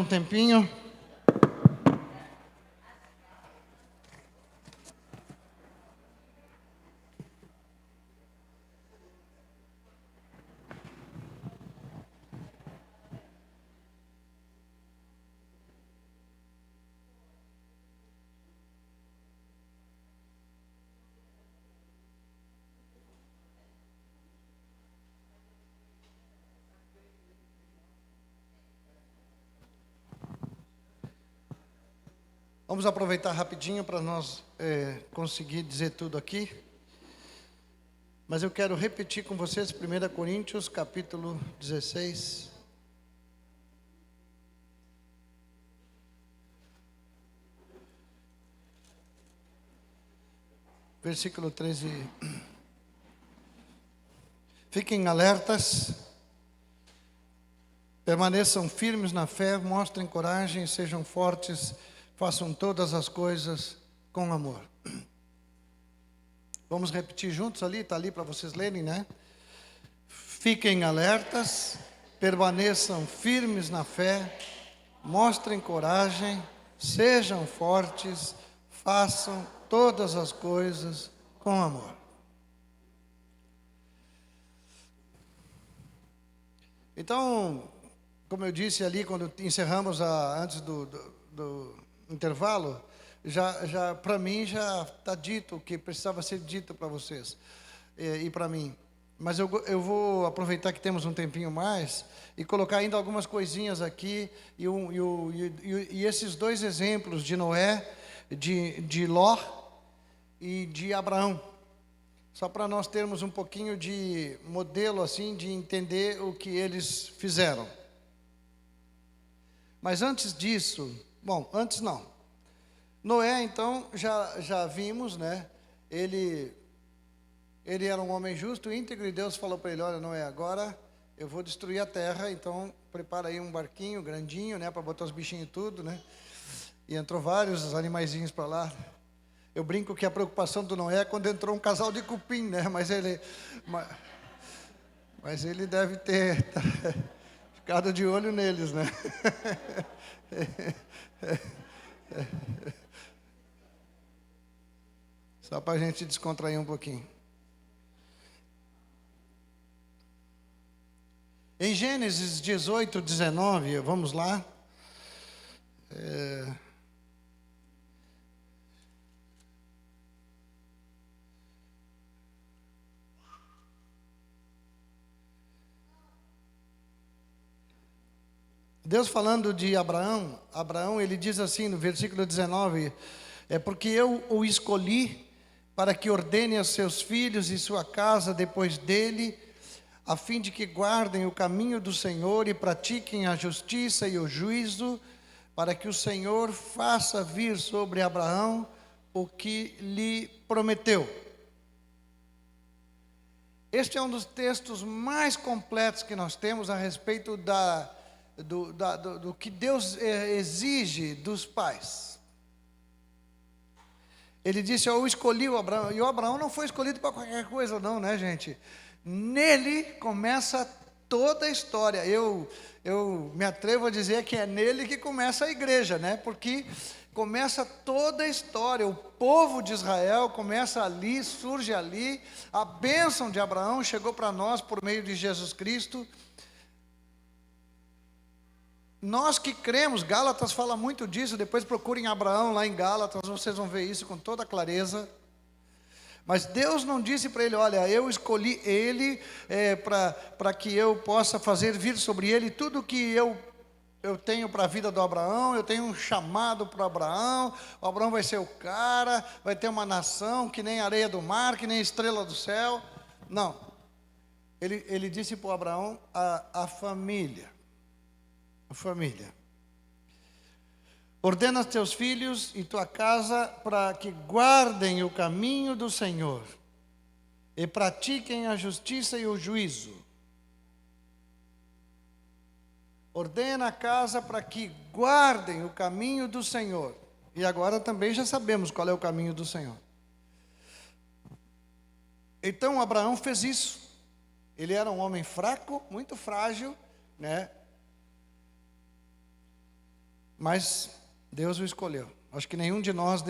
tempinho. Vamos aproveitar rapidinho para nós conseguir dizer tudo aqui. Mas eu quero repetir com vocês 1 Coríntios, capítulo 16. Versículo 13. Fiquem alertas, permaneçam firmes na fé, mostrem coragem, sejam fortes, façam todas as coisas com amor. Vamos repetir juntos ali, está ali para vocês lerem, né? Fiquem alertas, permaneçam firmes na fé, mostrem coragem, sejam fortes, façam todas as coisas com amor. Então, como eu disse ali, quando encerramos antes do intervalo, já para mim já está dito o que precisava ser dito para vocês e para mim. Mas eu vou aproveitar que temos um tempinho mais e colocar ainda algumas coisinhas aqui e esses dois exemplos de Noé, de Ló e de Abraão, só para nós termos um pouquinho de modelo assim, de entender o que eles fizeram. Mas antes disso, antes não. Noé, então, já vimos, né? Ele era um homem justo, íntegro, e Deus falou para ele: olha, Noé, agora eu vou destruir a terra, então prepara aí um barquinho grandinho, né? Para botar os bichinhos e tudo, né? E entrou vários animaizinhos para lá. Eu brinco que a preocupação do Noé é quando entrou um casal de cupim, né? Mas ele deve ter ficado de olho neles, né? Só para a gente descontrair um pouquinho. Em Gênesis 18, 19, vamos lá. Deus falando de Abraão, ele diz assim no versículo 19: é porque eu o escolhi para que ordene a seus filhos e sua casa depois dele, a fim de que guardem o caminho do Senhor e pratiquem a justiça e o juízo, para que o Senhor faça vir sobre Abraão o que lhe prometeu. Este é um dos textos mais completos que nós temos a respeito do que Deus exige dos pais. Ele disse: eu escolhi o Abraão, e o Abraão não foi escolhido para qualquer coisa não, né, gente? Nele começa toda a história. Eu me atrevo a dizer que é nele que começa a igreja, né? Porque começa toda a história. O povo de Israel começa ali, surge ali. A bênção de Abraão chegou para nós por meio de Jesus Cristo. Nós que cremos, Gálatas fala muito disso, depois procurem Abraão lá em Gálatas, vocês vão ver isso com toda clareza. Mas Deus não disse para ele: olha, eu escolhi ele para que eu possa fazer vir sobre ele tudo que eu tenho para a vida do Abraão, eu tenho um chamado para Abraão, o Abraão vai ser o cara, vai ter uma nação que nem areia do mar, que nem estrela do céu. Não, ele disse para o Abraão a família. Ordena teus filhos e tua casa para que guardem o caminho do Senhor e pratiquem a justiça e o juízo. Ordena a casa para que guardem o caminho do Senhor. E agora também já sabemos qual é o caminho do Senhor. Então Abraão fez isso. Ele era um homem fraco, muito frágil, né? Mas Deus o escolheu. Acho que nenhum de nós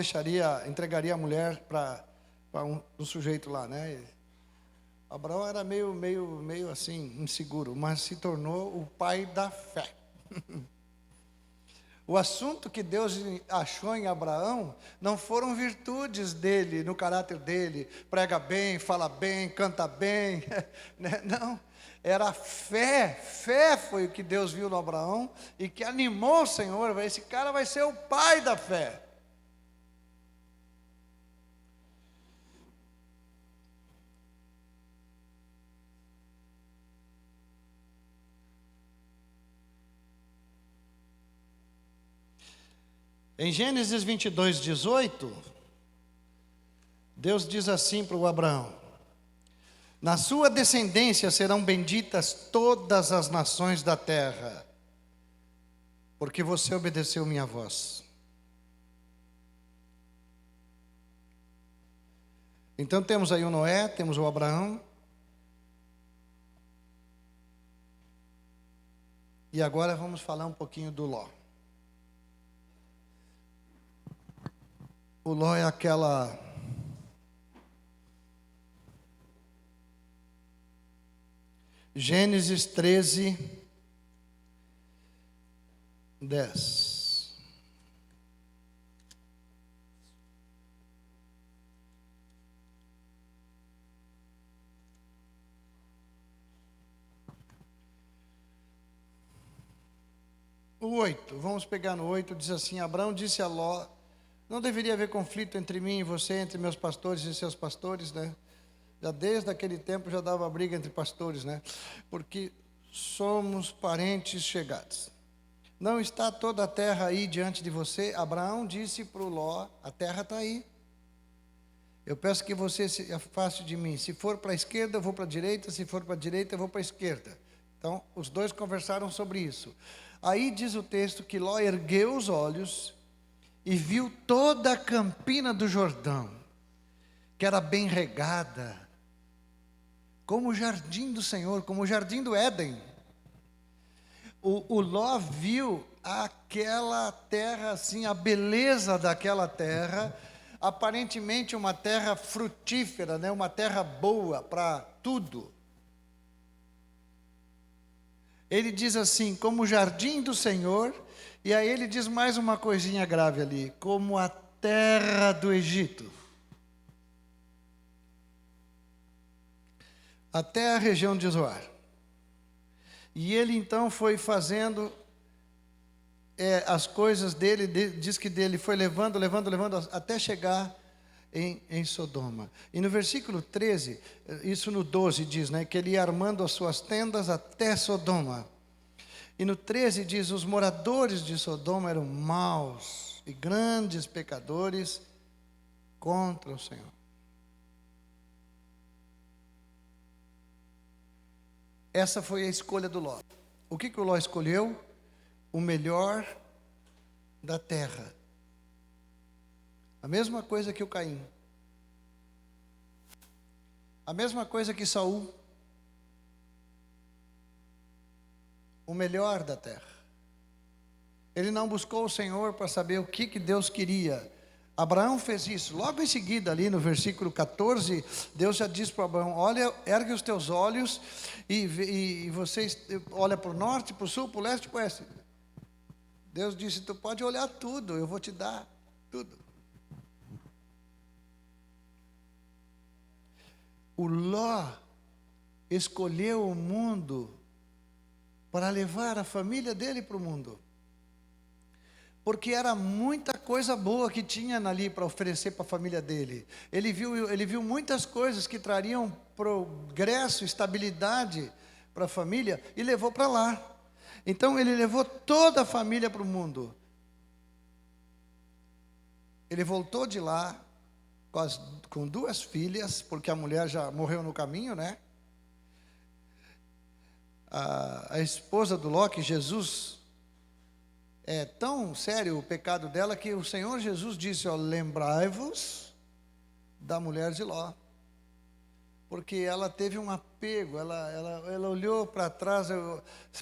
entregaria a mulher para um sujeito lá, né? Abraão era meio assim, inseguro, mas se tornou o pai da fé. O assunto que Deus achou em Abraão não foram virtudes dele, no caráter dele, prega bem, fala bem, canta bem, né? Não, era fé. Fé foi o que Deus viu no Abraão e que animou o Senhor. Esse cara vai ser o pai da fé. Em Gênesis 22:18, Deus diz assim para o Abraão: na sua descendência serão benditas todas as nações da terra, porque você obedeceu minha voz. Então temos aí o Noé, temos o Abraão. E agora vamos falar um pouquinho do Ló. O Ló é aquela Gênesis 13:10. O 8, vamos pegar no 8, diz assim: Abraão disse a Ló: não deveria haver conflito entre mim e você, entre meus pastores e seus pastores, né? Já desde aquele tempo já dava briga entre pastores, né? Porque somos parentes chegados. Não está toda a terra aí diante de você? Abraão disse para o Ló: a terra está aí. Eu peço que você se afaste de mim. Se for para a esquerda, eu vou para a direita. Se for para a direita, eu vou para a esquerda. Então, os dois conversaram sobre isso. Aí diz o texto que Ló ergueu os olhos e viu toda a campina do Jordão, que era bem regada, como o jardim do Senhor, como o jardim do Éden. O Ló viu aquela terra assim, a beleza daquela terra, aparentemente uma terra frutífera, né? Uma terra boa para tudo. Ele diz assim, como o jardim do Senhor, e aí ele diz mais uma coisinha grave ali, como a terra do Egito. Até a região de Zoar. E ele então foi fazendo as coisas dele, diz que dele foi levando, até chegar em Sodoma. E no versículo 13, isso no 12 diz, né, que ele ia armando as suas tendas até Sodoma. E no 13 diz, os moradores de Sodoma eram maus e grandes pecadores contra o Senhor. Essa foi a escolha do Ló. O que o Ló escolheu? O melhor da terra. A mesma coisa que o Caim. A mesma coisa que Saul. O melhor da terra. Ele não buscou o Senhor para saber o que Deus queria. Abraão fez isso. Logo em seguida, ali no versículo 14, Deus já diz para Abraão: olha, ergue os teus olhos e vocês olha para o norte, para o sul, para o leste e para o oeste. Deus disse: tu pode olhar tudo, eu vou te dar tudo. O Ló escolheu o mundo para levar a família dele para o mundo. Porque era muita coisa boa que tinha ali para oferecer para a família dele. Ele viu muitas coisas que trariam progresso, estabilidade para a família e levou para lá. Então ele levou toda a família para o mundo. Ele voltou de lá com 2 filhas, porque a mulher já morreu no caminho, né? A esposa do Ló, que Jesus... É tão sério o pecado dela que o Senhor Jesus disse, ó, lembrai-vos da mulher de Ló. porque ela teve um apego, ela olhou para trás.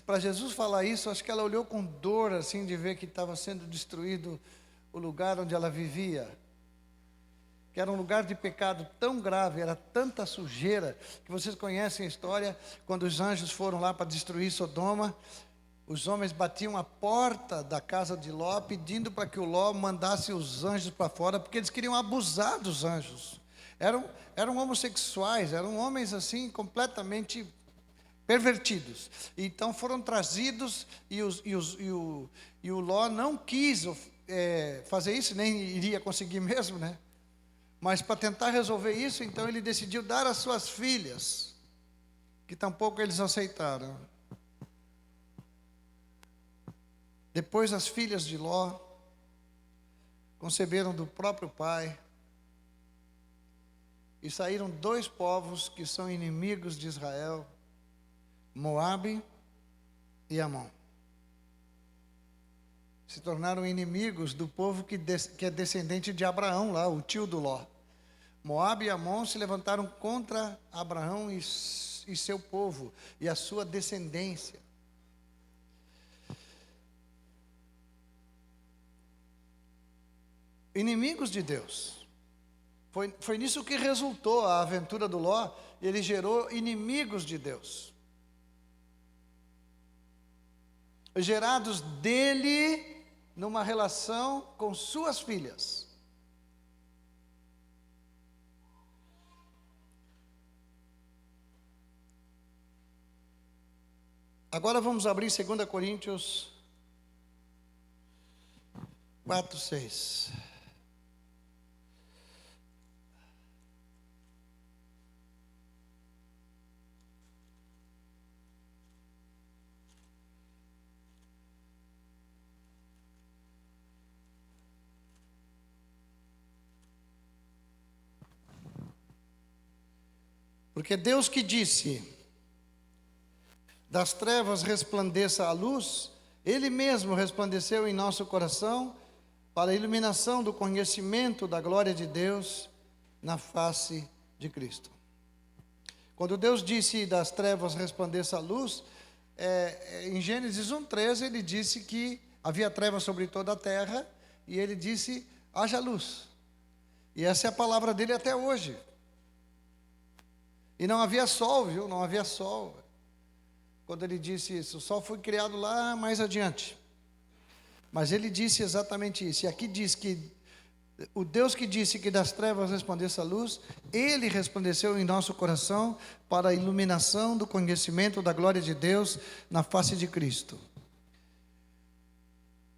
Para Jesus falar isso, acho que ela olhou com dor, assim, de ver que estava sendo destruído o lugar onde ela vivia, que era um lugar de pecado tão grave, era tanta sujeira, que vocês conhecem a história, quando os anjos foram lá para destruir Sodoma, os homens batiam a porta da casa de Ló, pedindo para que o Ló mandasse os anjos para fora, porque eles queriam abusar dos anjos. Eram homossexuais, eram homens assim, completamente pervertidos. Então foram trazidos, e o Ló não quis fazer isso, nem iria conseguir mesmo, né? Mas para tentar resolver isso, então ele decidiu dar as suas filhas, que tampouco eles aceitaram. Depois as filhas de Ló conceberam do próprio pai, e saíram dois povos que são inimigos de Israel, Moabe e Amon. Se tornaram inimigos do povo que é descendente de Abraão, lá, o tio do Ló. Moabe e Amon se levantaram contra Abraão e seu povo, e a sua descendência. Inimigos de Deus. Foi nisso que resultou a aventura do Ló. Ele gerou inimigos de Deus, gerados dele numa relação com suas filhas. Agora vamos abrir 2 Coríntios 4:6. Porque Deus que disse: das trevas resplandeça a luz, Ele mesmo resplandeceu em nosso coração para a iluminação do conhecimento da glória de Deus na face de Cristo. Quando Deus disse das trevas resplandeça a luz, em Gênesis 1:13 Ele disse que havia trevas sobre toda a terra, e Ele disse: haja luz. E essa é a palavra dele até hoje. E não havia sol, viu? Não havia sol. Quando ele disse isso, o sol foi criado lá mais adiante. Mas ele disse exatamente isso. E aqui diz que o Deus que disse que das trevas resplandece a luz, Ele resplandeceu em nosso coração para a iluminação do conhecimento da glória de Deus na face de Cristo.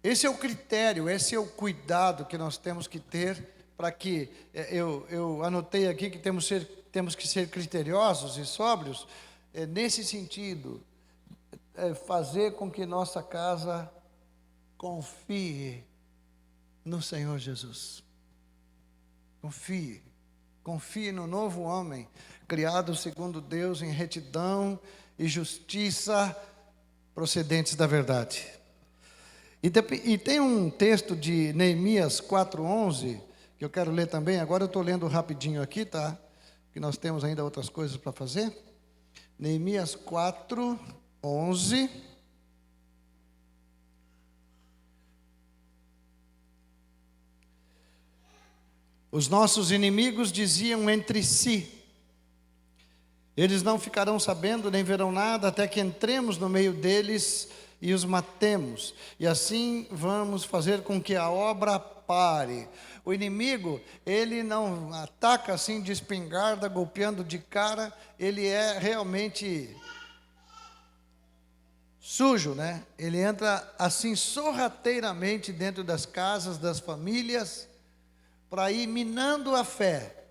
Esse é o critério, esse é o cuidado que nós temos que ter para que, eu anotei aqui que temos que ser criteriosos e sóbrios, nesse sentido, fazer com que nossa casa confie no Senhor Jesus. Confie no novo homem, criado segundo Deus em retidão e justiça procedentes da verdade. E tem um texto de Neemias 4:11, que eu quero ler também. Agora eu estou lendo rapidinho aqui, tá? Que nós temos ainda outras coisas para fazer. Neemias 4:11. Os nossos inimigos diziam entre si: eles não ficarão sabendo nem verão nada até que entremos no meio deles e os matemos, e assim vamos fazer com que a obra pare. O inimigo, ele não ataca assim de espingarda, golpeando de cara. Ele é realmente sujo, né? Ele entra assim sorrateiramente dentro das casas, das famílias, para ir minando a fé.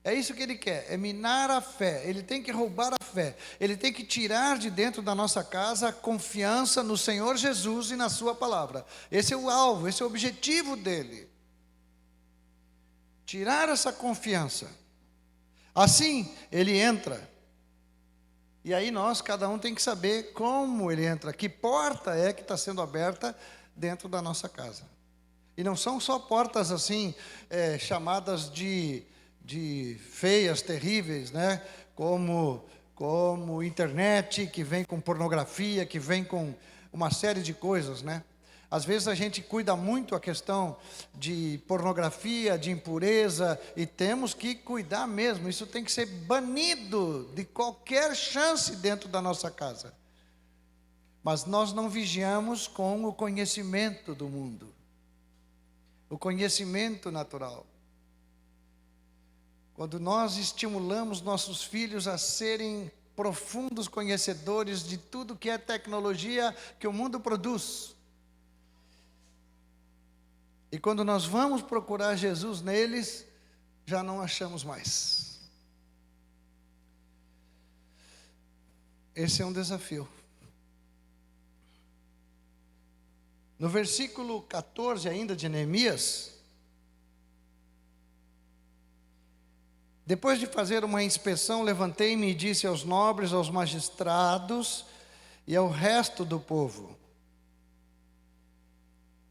É isso que ele quer, é minar a fé. Ele tem que roubar a fé. Ele tem que tirar de dentro da nossa casa a confiança no Senhor Jesus e na sua palavra. Esse é o alvo, esse é o objetivo dele. Tirar essa confiança. Assim, ele entra. E aí cada um tem que saber como ele entra. Que porta é que está sendo aberta dentro da nossa casa. E não são só portas assim, chamadas de de feias, terríveis, né? Como internet, que vem com pornografia, que vem com uma série de coisas, né? Às vezes a gente cuida muito a questão de pornografia, de impureza, e temos que cuidar mesmo. Isso tem que ser banido de qualquer chance dentro da nossa casa. Mas nós não vigiamos com o conhecimento do mundo, o conhecimento natural. Quando nós estimulamos nossos filhos a serem profundos conhecedores de tudo que é tecnologia que o mundo produz. E quando nós vamos procurar Jesus neles, já não achamos mais. Esse é um desafio. No versículo 14 ainda de Neemias, depois de fazer uma inspeção, levantei-me e disse aos nobres, aos magistrados e ao resto do povo: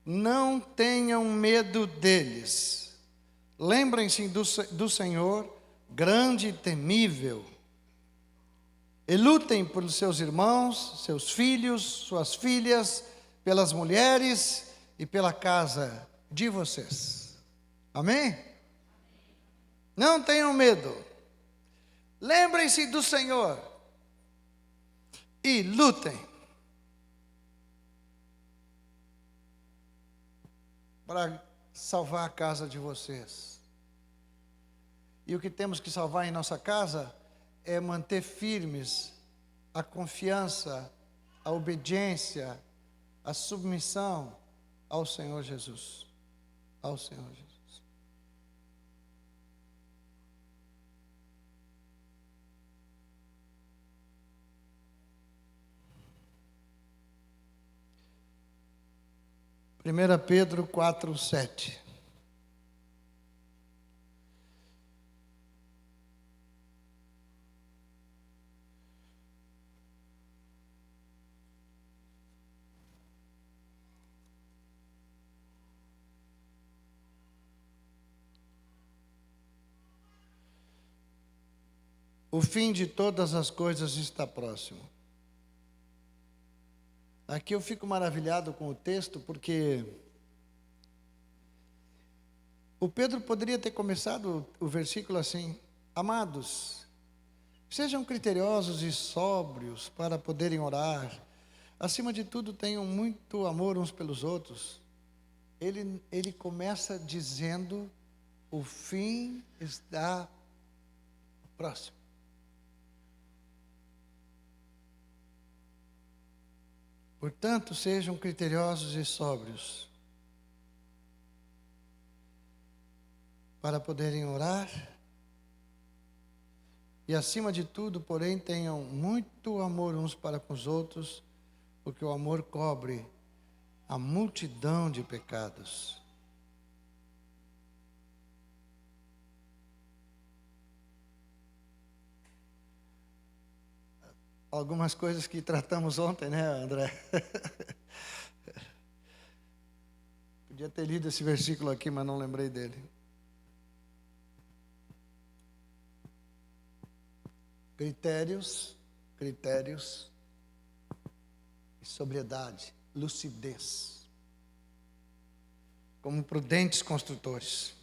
não tenham medo deles. Lembrem-se do Senhor, grande e temível. E lutem por seus irmãos, seus filhos, suas filhas, pelas mulheres e pela casa de vocês. Amém? Não tenham medo. Lembrem-se do Senhor e lutem para salvar a casa de vocês. E o que temos que salvar em nossa casa é manter firmes a confiança, a obediência, a submissão ao Senhor Jesus. Ao Senhor Jesus. Primeira Pedro 4:7. O fim de todas as coisas está próximo. Aqui eu fico maravilhado com o texto, porque o Pedro poderia ter começado o versículo assim: amados, sejam criteriosos e sóbrios para poderem orar. Acima de tudo, tenham muito amor uns pelos outros. Ele começa dizendo: o fim está próximo. Portanto, sejam criteriosos e sóbrios para poderem orar. E acima de tudo, porém, tenham muito amor uns para com os outros, porque o amor cobre a multidão de pecados. Algumas coisas que tratamos ontem, né, André? Podia ter lido esse versículo aqui, mas não lembrei dele. Critérios e sobriedade, lucidez, como prudentes construtores.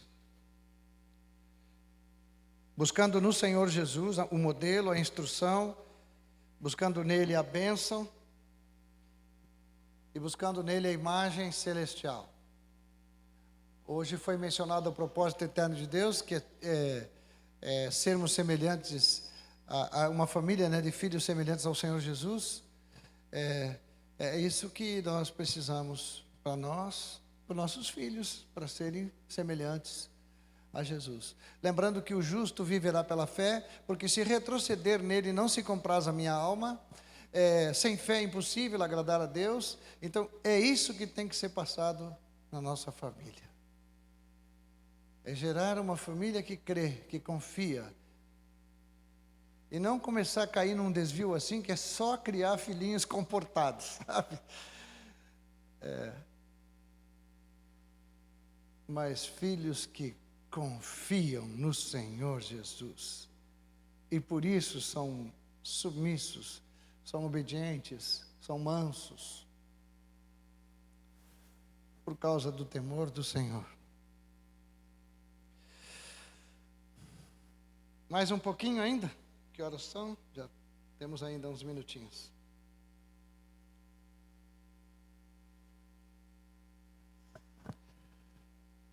Buscando no Senhor Jesus o modelo, a instrução, buscando nele a bênção e buscando nele a imagem celestial. Hoje foi mencionado o propósito eterno de Deus, que é sermos semelhantes a uma família, né, de filhos semelhantes ao Senhor Jesus. É isso que nós precisamos para nós, para nossos filhos, para serem semelhantes a Jesus. Lembrando que o justo viverá pela fé, porque se retroceder nele não se compraz a minha alma. Sem fé é impossível agradar a Deus. Então é isso que tem que ser passado na nossa família. É gerar uma família que crê, que confia. E não começar a cair num desvio assim, que é só criar filhinhos comportados, sabe? Mas filhos que confiam no Senhor Jesus. E por isso são submissos, são obedientes, são mansos. Por causa do temor do Senhor. Mais um pouquinho ainda? Que horas são? Já temos ainda uns minutinhos.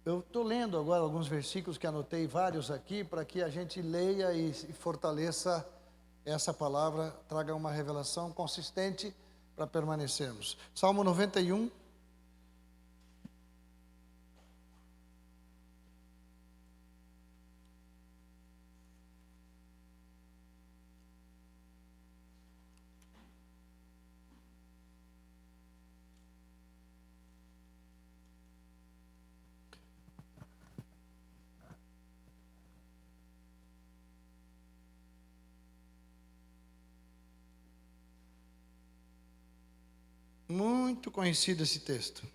Eu estou lendo agora alguns versículos que anotei vários aqui, para que a gente leia e fortaleça essa palavra, traga uma revelação consistente para permanecermos. Salmo 91. Muito conhecido esse texto.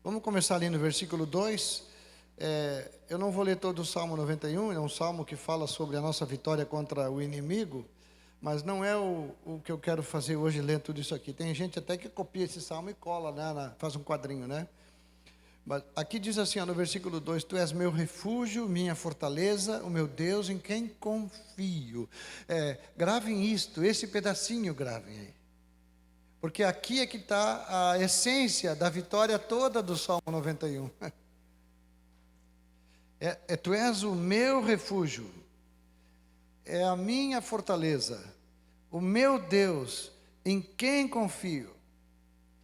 Vamos começar ali no versículo 2. Eu não vou ler todo o Salmo 91, é um salmo que fala sobre a nossa vitória contra o inimigo, mas não é o que eu quero fazer hoje, ler tudo isso aqui. Tem gente até que copia esse salmo e cola, né, faz um quadrinho, né? Mas aqui diz assim, no versículo 2, Tu és meu refúgio, minha fortaleza, o meu Deus em quem confio. Gravem isto, esse pedacinho gravem aí. Porque aqui é que está a essência da vitória toda do Salmo 91. Tu és o meu refúgio, é a minha fortaleza, o meu Deus em quem confio.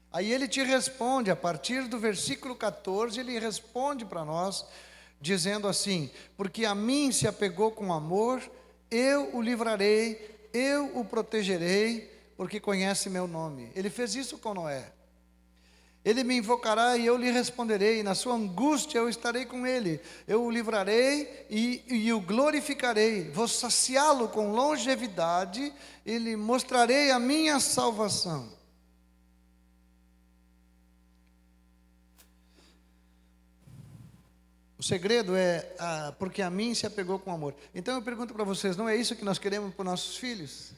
Aí ele te responde, a partir do versículo 14, ele responde para nós, dizendo assim, porque a mim se apegou com amor, eu o livrarei, eu o protegerei, porque conhece meu nome. Ele fez isso com Noé. Ele me invocará e eu lhe responderei, na sua angústia eu estarei com ele, eu o livrarei e o glorificarei, vou saciá-lo com longevidade e lhe mostrarei a minha salvação. O segredo porque a mim se apegou com amor. Então eu pergunto para vocês, não é isso que nós queremos para os nossos filhos?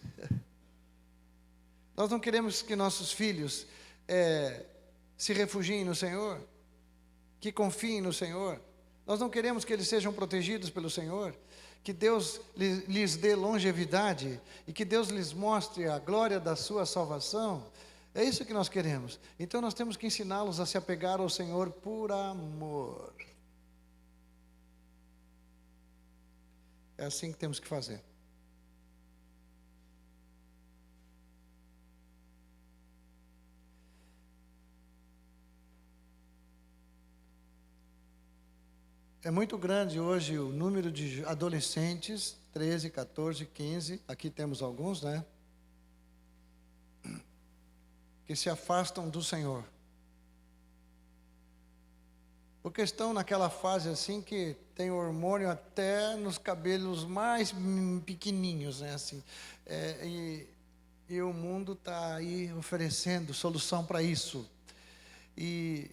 Nós não queremos que nossos filhos se refugiem no Senhor, que confiem no Senhor. Nós não queremos que eles sejam protegidos pelo Senhor, que Deus lhes dê longevidade e que Deus lhes mostre a glória da sua salvação. É isso que nós queremos. Então nós temos que ensiná-los a se apegar ao Senhor por amor. É assim que temos que fazer. É muito grande hoje o número de adolescentes, 13, 14, 15, aqui temos alguns, né? Que se afastam do Senhor. Porque estão naquela fase assim que tem hormônio até nos cabelos mais pequenininhos, né? Assim, e o mundo está aí oferecendo solução para isso. E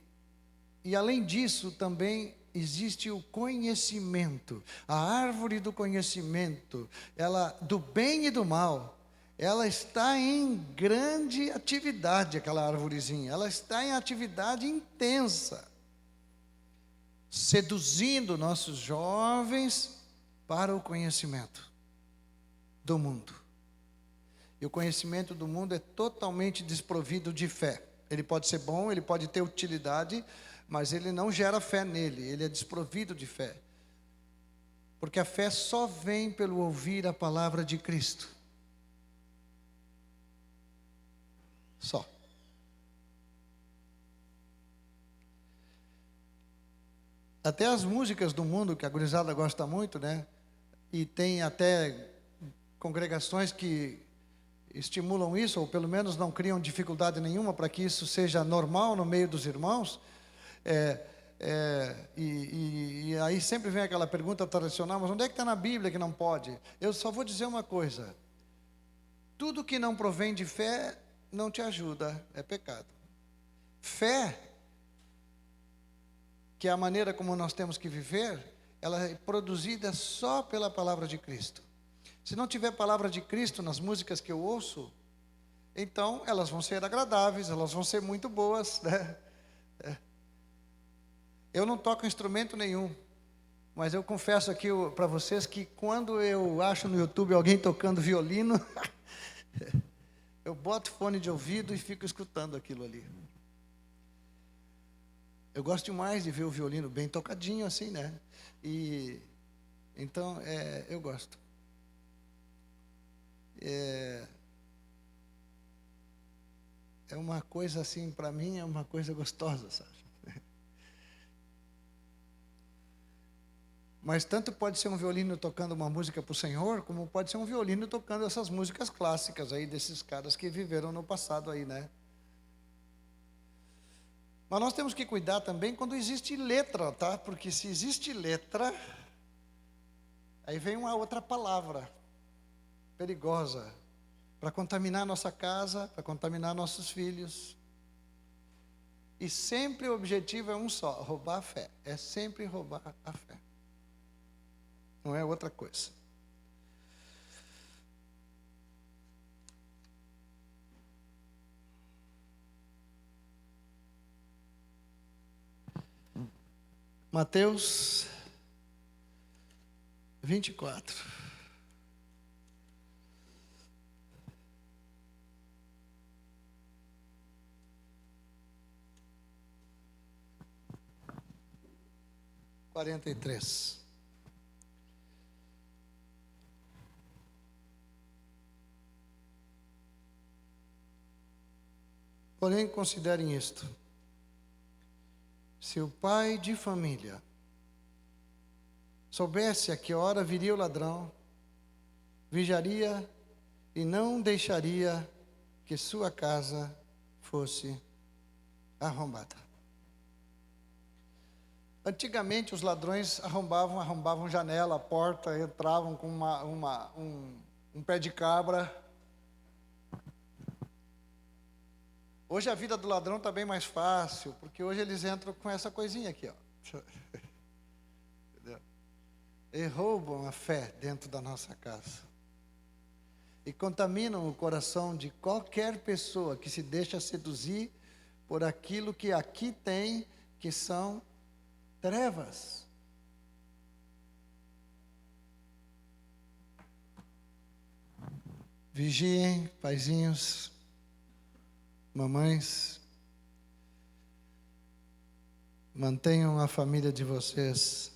além disso também existe o conhecimento, a árvore do conhecimento, ela do bem e do mal, ela está em grande atividade, aquela árvorezinha, ela está em atividade intensa, seduzindo nossos jovens para o conhecimento do mundo. E o conhecimento do mundo é totalmente desprovido de fé. Ele pode ser bom, ele pode ter utilidade, mas ele não gera fé nele, ele é desprovido de fé. Porque a fé só vem pelo ouvir a palavra de Cristo. Só. Até as músicas do mundo, que a gurizada gosta muito, né? E tem até congregações que estimulam isso, ou pelo menos não criam dificuldade nenhuma para que isso seja normal no meio dos irmãos. E aí sempre vem aquela pergunta tradicional, mas onde é que está na Bíblia que não pode? Eu só vou dizer uma coisa: tudo que não provém de fé não te ajuda, é pecado. Fé, que é a maneira como nós temos que viver, ela é produzida só pela palavra de Cristo. Se não tiver palavra de Cristo nas músicas que eu ouço, então elas vão ser agradáveis, elas vão ser muito boas, né? Eu não toco instrumento nenhum, mas eu confesso aqui para vocês que quando eu acho no YouTube alguém tocando violino, eu boto fone de ouvido e fico escutando aquilo ali. Eu gosto demais de ver o violino bem tocadinho assim, né? E então eu gosto. É uma coisa assim, para mim é uma coisa gostosa, sabe? Mas tanto pode ser um violino tocando uma música para o Senhor, como pode ser um violino tocando essas músicas clássicas aí desses caras que viveram no passado aí, né? Mas nós temos que cuidar também quando existe letra, tá? Porque se existe letra, aí vem uma outra palavra perigosa para contaminar nossa casa, para contaminar nossos filhos. E sempre o objetivo é um só, roubar a fé. É sempre roubar a fé. Não é outra coisa. Mateus 24. (43). Porém, considerem isto: se o pai de família soubesse a que hora viria o ladrão, vigiaria e não deixaria que sua casa fosse arrombada. Antigamente os ladrões arrombavam janela, porta, entravam com um pé de cabra. Hoje a vida do ladrão está bem mais fácil, porque hoje eles entram com essa coisinha aqui, ó. Entendeu? E roubam a fé dentro da nossa casa. E contaminam o coração de qualquer pessoa que se deixa seduzir por aquilo que aqui tem, que são trevas. Vigiem, paizinhos, mamães, mantenham a família de vocês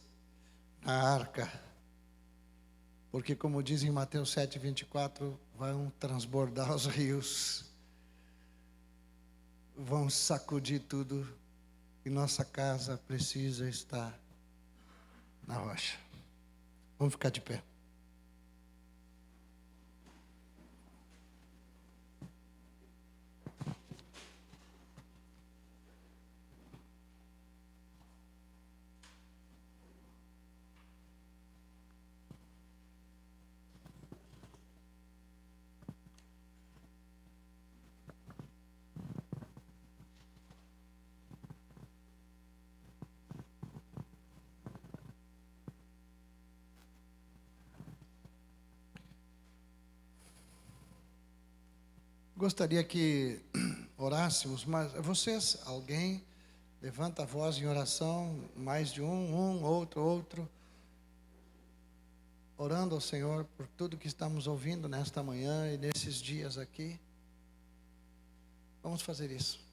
na arca, porque como diz em Mateus 7:24, vão transbordar os rios, vão sacudir tudo, e nossa casa precisa estar na rocha. Vamos ficar de pé. Gostaria que orássemos, mas vocês, alguém, levanta a voz em oração, mais de outro, orando ao Senhor por tudo que estamos ouvindo nesta manhã e nesses dias aqui. Vamos fazer isso.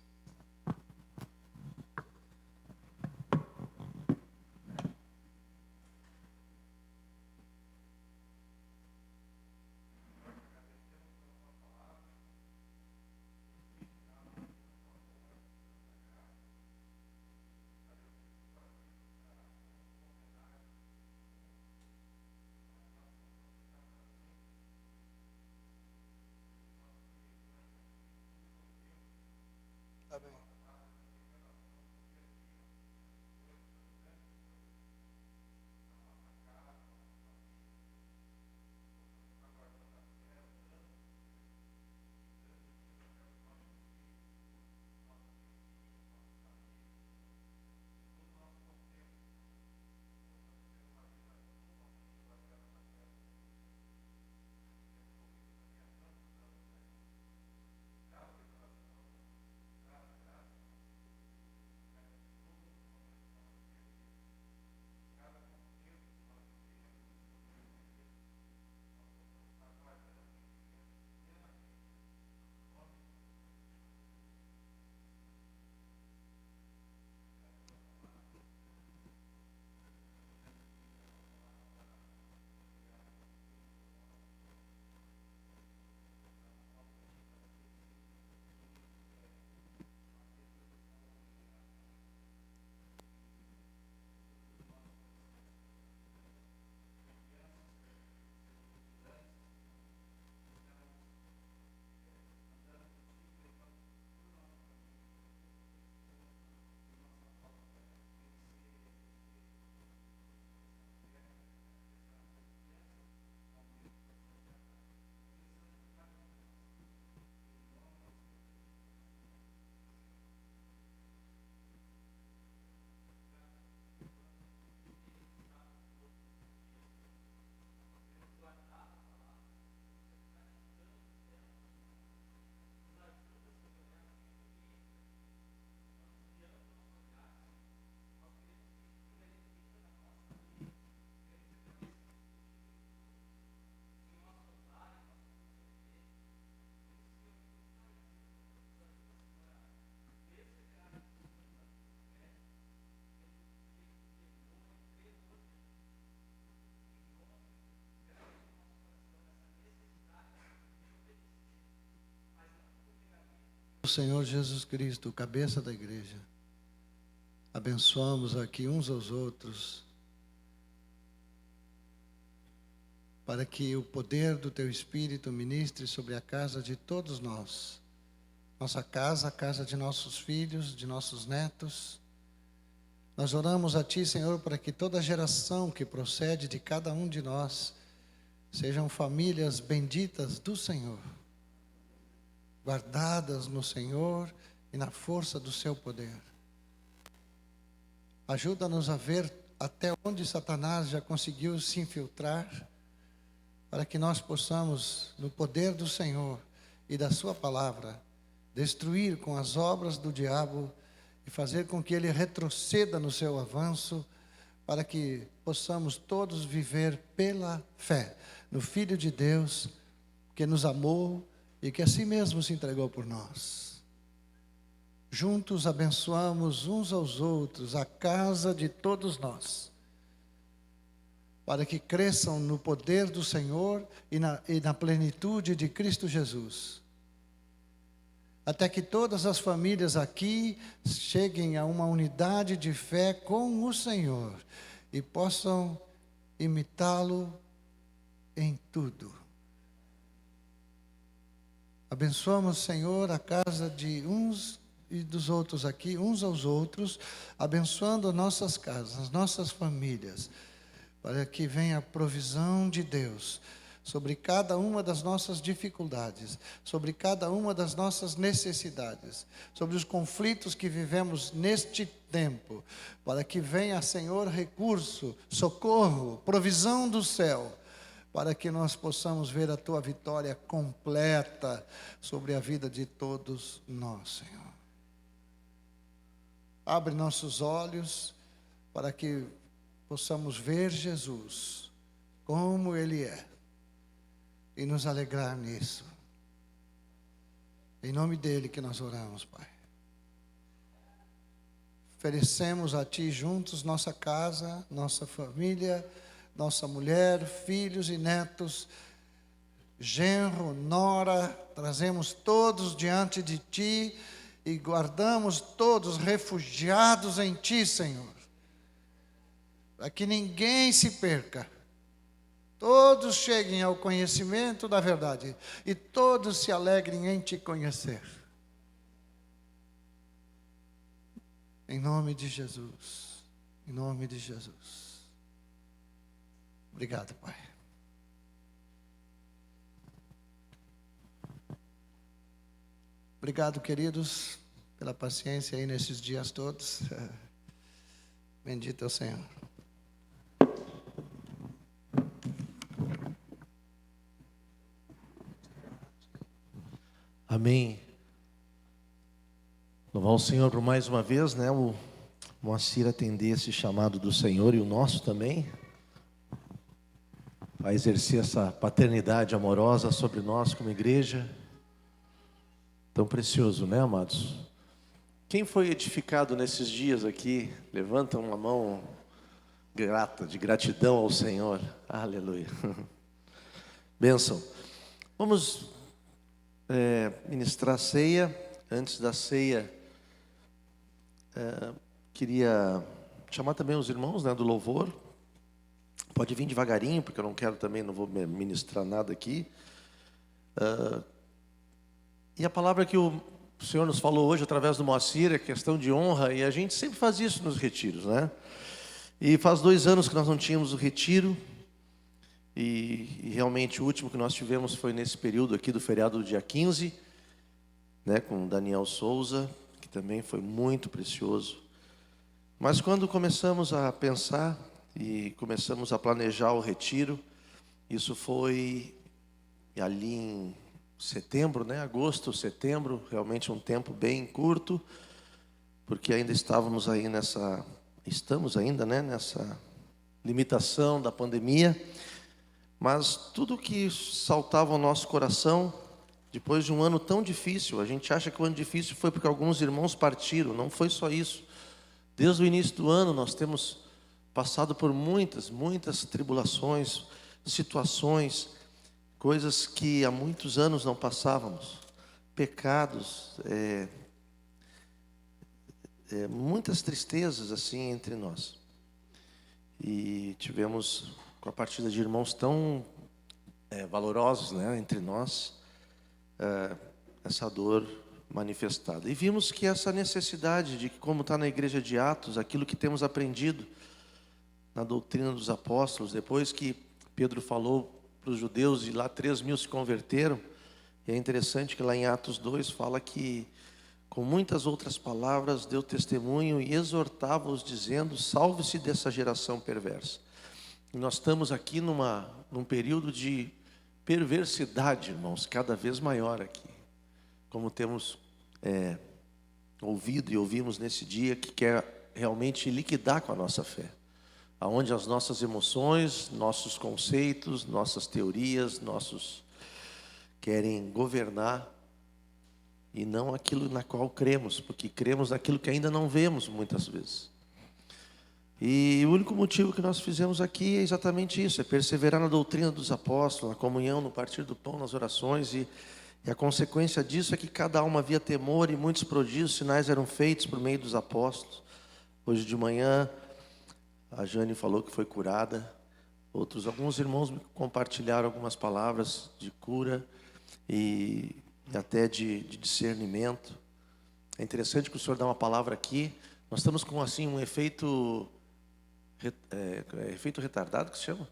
Senhor Jesus Cristo, o cabeça da igreja, abençoamos aqui uns aos outros, para que o poder do Teu Espírito ministre sobre a casa de todos nós. Nossa casa, a casa de nossos filhos, de nossos netos. Nós oramos a Ti, Senhor, para que toda geração que procede de cada um de nós sejam famílias benditas do Senhor, guardadas no Senhor e na força do Seu poder. Ajuda-nos a ver até onde Satanás já conseguiu se infiltrar, para que nós possamos, no poder do Senhor e da Sua palavra, destruir com as obras do diabo e fazer com que ele retroceda no seu avanço, para que possamos todos viver pela fé no Filho de Deus, que nos amou e que assim mesmo se entregou por nós. Juntos abençoamos uns aos outros, a casa de todos nós, para que cresçam no poder do Senhor e na plenitude de Cristo Jesus. Até que todas as famílias aqui cheguem a uma unidade de fé com o Senhor e possam imitá-lo em tudo. Abençoamos, Senhor, a casa de uns e dos outros aqui, uns aos outros, abençoando nossas casas, nossas famílias, para que venha a provisão de Deus sobre cada uma das nossas dificuldades, sobre cada uma das nossas necessidades, sobre os conflitos que vivemos neste tempo, para que venha, Senhor, recurso, socorro, provisão do céu, para que nós possamos ver a Tua vitória completa sobre a vida de todos nós, Senhor. Abre nossos olhos para que possamos ver Jesus como Ele é e nos alegrar nisso. Em nome dEle que nós oramos, Pai. Oferecemos a Ti juntos nossa casa, nossa família, nossa mulher, filhos e netos, genro, nora, trazemos todos diante de Ti e guardamos todos refugiados em Ti, Senhor, para que ninguém se perca, todos cheguem ao conhecimento da verdade e todos se alegrem em Te conhecer. Em nome de Jesus, em nome de Jesus. Obrigado, Pai. Obrigado, queridos, pela paciência aí nesses dias todos. Bendito é o Senhor. Amém. Louvar o Senhor por mais uma vez, né? O Moacir atender esse chamado do Senhor e o nosso também, a exercer essa paternidade amorosa sobre nós como igreja. Tão precioso, né, amados? Quem foi edificado nesses dias aqui, levanta uma mão grata, de gratidão ao Senhor. Aleluia. Bênção. Vamos ministrar a ceia. Antes da ceia, queria chamar também os irmãos, né, do louvor. Pode vir devagarinho, porque eu não quero também, não vou ministrar nada aqui. E a palavra que o Senhor nos falou hoje através do Moacir é questão de honra, e a gente sempre faz isso nos retiros, né? E faz 2 anos que nós não tínhamos o retiro, e realmente o último que nós tivemos foi nesse período aqui do feriado do dia 15, né, com o Daniel Souza, que também foi muito precioso. Mas quando começamos a pensar e começamos a planejar o retiro, isso foi ali em setembro, né? Agosto, setembro, realmente um tempo bem curto, porque ainda estamos ainda, né, nessa limitação da pandemia. Mas tudo que saltava ao nosso coração, depois de um ano tão difícil, a gente acha que o ano difícil foi porque alguns irmãos partiram, não foi só isso. Desde o início do ano nós temos passado por muitas tribulações, situações, coisas que há muitos anos não passávamos. pecados, muitas tristezas assim entre nós. E tivemos, com a partida de irmãos tão valorosos, né, entre nós, essa dor manifestada. E vimos que essa necessidade de que, como está na igreja de Atos, aquilo que temos aprendido na doutrina dos apóstolos, depois que Pedro falou para os judeus e lá 3.000 se converteram, e é interessante que lá em Atos 2 fala que, com muitas outras palavras, deu testemunho e exortava-os, dizendo: salve-se dessa geração perversa. E nós estamos aqui num período de perversidade, irmãos, cada vez maior aqui. Como temos ouvido e ouvimos nesse dia, que quer realmente liquidar com a nossa fé. Aonde as nossas emoções, nossos conceitos, nossas teorias, querem governar, e não aquilo na qual cremos, porque cremos naquilo que ainda não vemos muitas vezes. E o único motivo que nós fizemos aqui é exatamente isso, é perseverar na doutrina dos apóstolos, na comunhão, no partir do pão, nas orações, e a consequência disso é que cada alma havia temor, e muitos prodígios, sinais eram feitos por meio dos apóstolos. Hoje de manhã, a Jane falou que foi curada, alguns irmãos me compartilharam algumas palavras de cura e até de discernimento. É interessante que o senhor dá uma palavra aqui. Nós estamos com assim um efeito retardado, que se chama?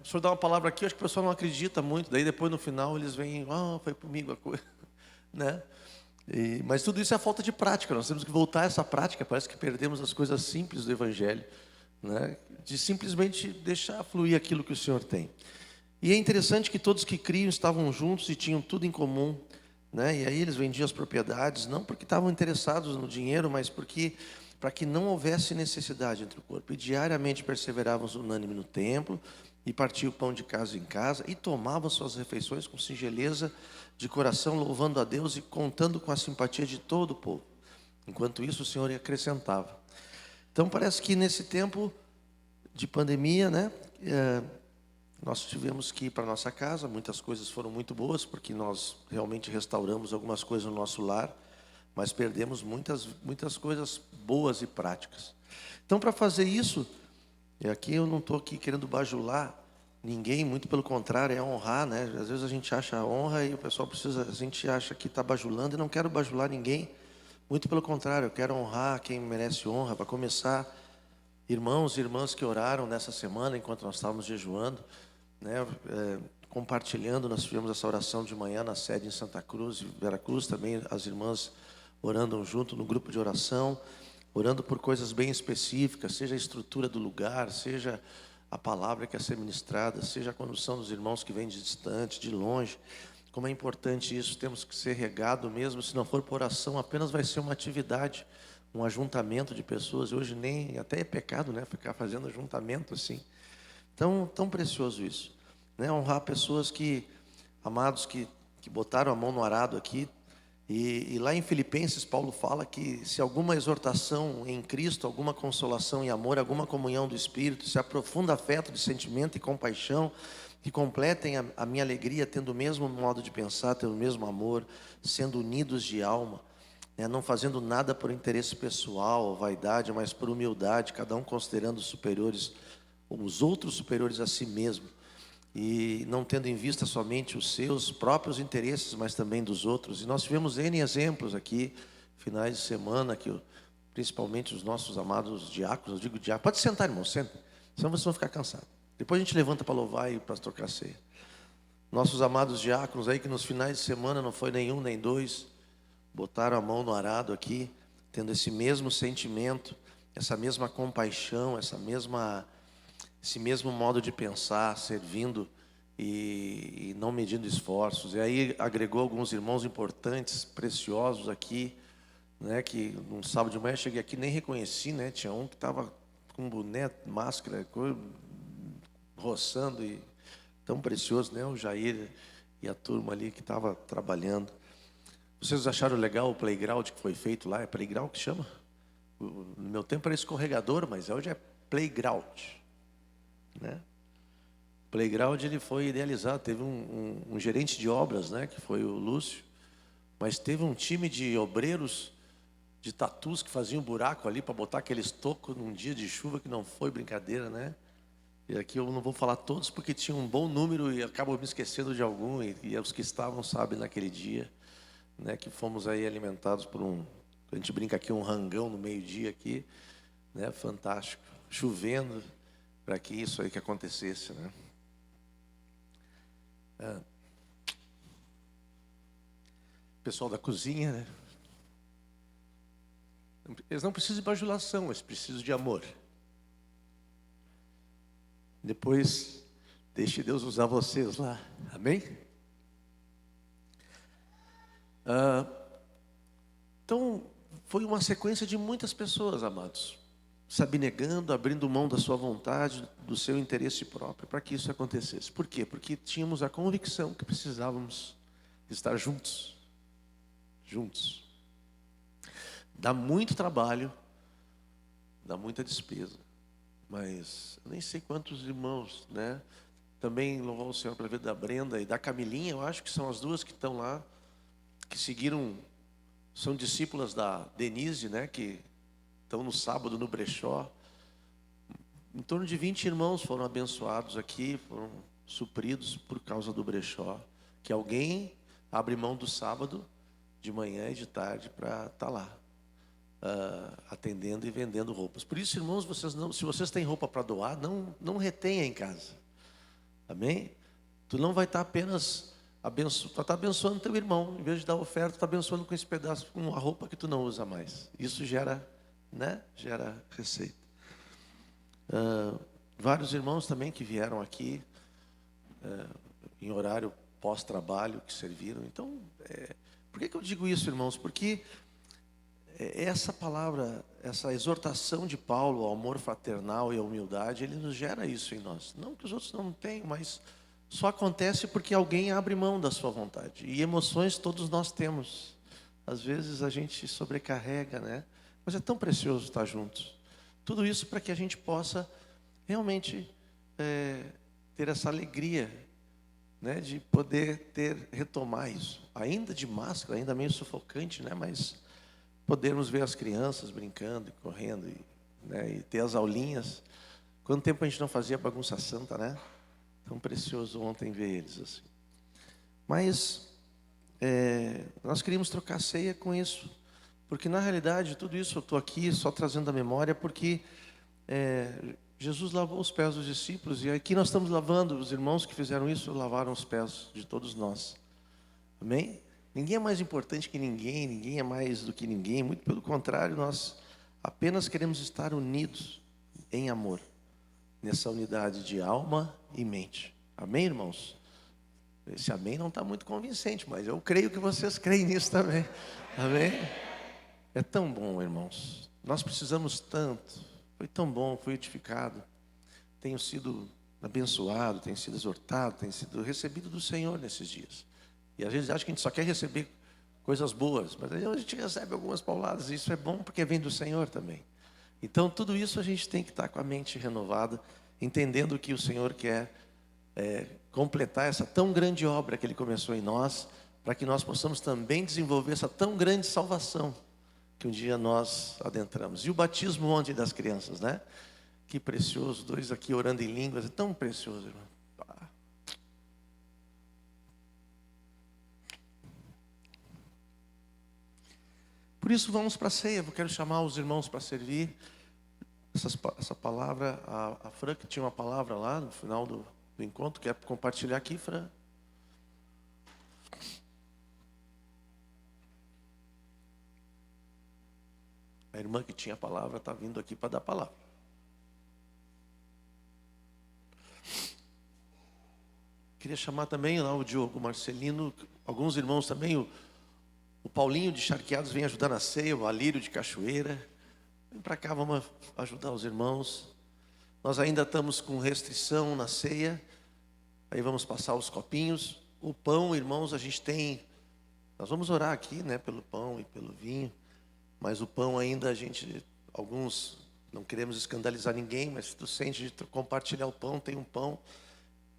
O senhor dá uma palavra aqui, acho que o pessoal não acredita muito, daí depois no final eles vêm: foi comigo a coisa, né? Mas tudo isso é a falta de prática. Nós temos que voltar a essa prática. Parece que perdemos as coisas simples do Evangelho, né? De simplesmente deixar fluir aquilo que o Senhor tem. E é interessante que todos que criam estavam juntos e tinham tudo em comum, né? E aí eles vendiam as propriedades, não porque estavam interessados no dinheiro, mas para que não houvesse necessidade entre o corpo. E diariamente perseveravam unânime no templo, e partiam o pão de casa em casa, e tomavam suas refeições com singeleza de coração, louvando a Deus e contando com a simpatia de todo o povo. Enquanto isso, o Senhor acrescentava. Então parece que nesse tempo de pandemia, né, nós tivemos que ir para a nossa casa. Muitas coisas foram muito boas, porque nós realmente restauramos algumas coisas no nosso lar, mas perdemos muitas coisas boas e práticas. Então, para fazer isso, e aqui eu não estou aqui querendo bajular ninguém, muito pelo contrário, é honrar, né? Às vezes a gente acha honra e o pessoal a gente acha que está bajulando, e não quero bajular ninguém, muito pelo contrário, eu quero honrar quem merece honra. Para começar, irmãos e irmãs que oraram nessa semana, enquanto nós estávamos jejuando, né? Compartilhando, nós tivemos essa oração de manhã na sede em Santa Cruz e Veracruz, também as irmãs orando junto no grupo de oração, orando por coisas bem específicas, seja a estrutura do lugar, seja a palavra que é ser ministrada, seja a condução dos irmãos que vêm de distante, de longe. Como é importante isso, temos que ser regado mesmo. Se não for por oração, apenas vai ser uma atividade, um ajuntamento de pessoas. Hoje nem, até é pecado, né, ficar fazendo ajuntamento assim. Tão precioso isso, né? Honrar pessoas amados, que botaram a mão no arado aqui. E lá em Filipenses, Paulo fala que se alguma exortação em Cristo, alguma consolação em amor, alguma comunhão do Espírito, se há profundo afeto de sentimento e compaixão, que completem a minha alegria, tendo o mesmo modo de pensar, tendo o mesmo amor, sendo unidos de alma, né? Não fazendo nada por interesse pessoal ou vaidade, mas por humildade, cada um considerando os outros superiores a si mesmo, e não tendo em vista somente os seus próprios interesses, mas também dos outros. E nós tivemos N exemplos aqui, finais de semana, que principalmente os nossos amados diáconos, eu digo diácono, pode sentar, irmão, senta, senão vocês vão ficar cansados. Depois a gente levanta para louvar e para trocar ceia. Nossos amados diáconos aí, que nos finais de semana não foi nenhum nem dois, botaram a mão no arado aqui, tendo esse mesmo sentimento, essa mesma compaixão, esse mesmo modo de pensar, servindo e não medindo esforços. E aí agregou alguns irmãos importantes, preciosos aqui, né? Que num sábado de manhã cheguei aqui, nem reconheci, né? Tinha um que estava com boné, máscara, roçando, e tão precioso, né? O Jair e a turma ali que estava trabalhando. Vocês acharam legal o playground que foi feito lá? É playground que chama? No meu tempo era escorregador, mas hoje é playground, né? Playground ele foi idealizado, teve um gerente de obras, né, que foi o Lúcio, mas teve um time de obreiros de tatus que faziam um buraco ali para botar aqueles tocos num dia de chuva que não foi brincadeira, né? E aqui eu não vou falar todos porque tinha um bom número e acabo me esquecendo de algum, e os que estavam sabem naquele dia, né, que fomos aí alimentados por a gente brinca aqui, um rangão no meio-dia aqui, né, fantástico, chovendo para que isso aí que acontecesse, né? Pessoal da cozinha, né? Eles não precisam de bajulação, eles precisam de amor. Depois, deixe Deus usar vocês lá. Amém? Então, foi uma sequência de muitas pessoas, amados, se abnegando, abrindo mão da sua vontade, do seu interesse próprio, para que isso acontecesse. Por quê? Porque tínhamos a convicção que precisávamos estar juntos. Juntos. Dá muito trabalho, dá muita despesa, mas eu nem sei quantos irmãos, né? Também louvar o Senhor pela vida da Brenda e da Camilinha, eu acho que são as duas que estão lá, que seguiram, são discípulas da Denise, né? Que estão no sábado no brechó. Em torno de 20 irmãos foram abençoados aqui, foram supridos por causa do brechó, que alguém abre mão do sábado, de manhã e de tarde, para estar lá. Atendendo e vendendo roupas. Por isso, irmãos, se vocês têm roupa para doar, não retenha em casa. Amém? Tu não vai estar apenas tu vai estar abençoando teu irmão. Em vez de dar oferta, tu está abençoando com esse pedaço, com uma roupa que tu não usa mais. Isso gera, né? Gera receita. Vários irmãos também que vieram aqui em horário pós-trabalho, que serviram. Então, por que eu digo isso, irmãos? Porque essa palavra, essa exortação de Paulo ao amor fraternal e à humildade, ele nos gera isso em nós. Não que os outros não tenham, mas só acontece porque alguém abre mão da sua vontade. E emoções todos nós temos. Às vezes a gente sobrecarrega, né? Mas é tão precioso estar juntos. Tudo isso para que a gente possa realmente ter essa alegria, né? De poder retomar isso. Ainda de máscara, ainda meio sufocante, né? Mas podermos ver as crianças brincando e correndo né, e ter as aulinhas. Quanto tempo a gente não fazia bagunça santa, né? Tão precioso ontem ver eles assim. Mas nós queríamos trocar ceia com isso, porque na realidade tudo isso eu estou aqui só trazendo a memória, porque Jesus lavou os pés dos discípulos e aqui nós estamos lavando, os irmãos que fizeram isso lavaram os pés de todos nós. Amém? Ninguém é mais importante que ninguém, ninguém é mais do que ninguém, muito pelo contrário, nós apenas queremos estar unidos em amor, nessa unidade de alma e mente. Amém, irmãos? Esse amém não está muito convincente, mas eu creio que vocês creem nisso também. Amém? É tão bom, irmãos. Nós precisamos tanto. Foi tão bom, fui edificado. Tenho sido abençoado, tenho sido exortado, tenho sido recebido do Senhor nesses dias. E às vezes acha que a gente só quer receber coisas boas, mas aí a gente recebe algumas pauladas, e isso é bom porque vem do Senhor também. Então tudo isso a gente tem que estar com a mente renovada, entendendo que o Senhor quer completar essa tão grande obra que Ele começou em nós, para que nós possamos também desenvolver essa tão grande salvação que um dia nós adentramos. E o batismo ontem das crianças, né? Que precioso, 2 aqui orando em línguas, é tão precioso, irmão. Por isso vamos para a ceia. Eu quero chamar os irmãos para servir essa palavra. A Fran que tinha uma palavra lá no final do encontro, quer compartilhar aqui, Fran? A irmã que tinha a palavra está vindo aqui para dar a palavra. Queria chamar também lá o Diogo Marcelino, alguns irmãos também, o Paulinho de Charqueados vem ajudar na ceia, o Alírio de Cachoeira. Vem para cá, vamos ajudar os irmãos. Nós ainda estamos com restrição na ceia. Aí vamos passar os copinhos. O pão, irmãos, a gente tem... Nós vamos orar aqui, né, pelo pão e pelo vinho. Mas o pão ainda alguns, não queremos escandalizar ninguém, mas se tu sente de compartilhar o pão, tem um pão.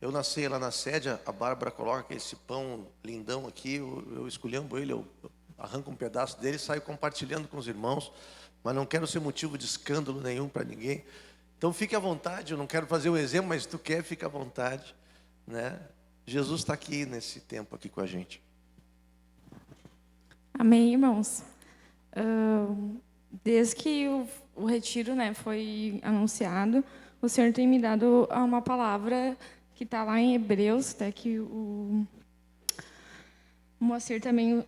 Eu na ceia lá na sede, a Bárbara coloca esse pão lindão aqui, eu esculhambo ele, eu arranco um pedaço dele e saio compartilhando com os irmãos, mas não quero ser motivo de escândalo nenhum para ninguém. Então fique à vontade, eu não quero fazer o exemplo, mas se tu quer, fica à vontade, né? Jesus está aqui nesse tempo aqui com a gente. Amém, irmãos. Desde que o retiro, né, foi anunciado, o Senhor tem me dado uma palavra que está lá em Hebreus, até que o Moacir também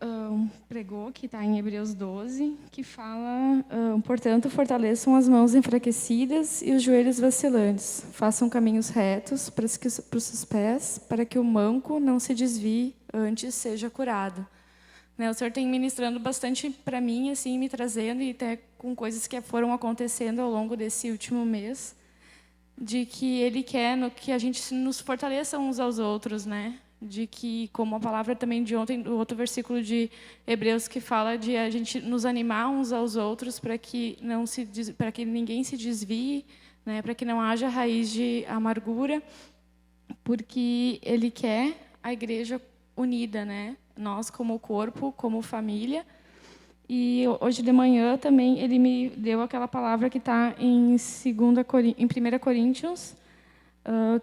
pregou, que está em Hebreus 12, que fala, portanto, fortaleçam as mãos enfraquecidas e os joelhos vacilantes. Façam caminhos retos para os seus pés, para que o manco não se desvie, antes seja curado. Né, o Senhor tem ministrando bastante para mim, assim, me trazendo, e até com coisas que foram acontecendo ao longo desse último mês, de que Ele quer que a gente nos fortaleça uns aos outros, né? De que, como a palavra também de ontem, do outro versículo de Hebreus, que fala de a gente nos animar uns aos outros para que ninguém se desvie, né? Para que não haja raiz de amargura, porque Ele quer a igreja unida, né? Nós como corpo, como família. E hoje de manhã também ele me deu aquela palavra que está em 1 Coríntios,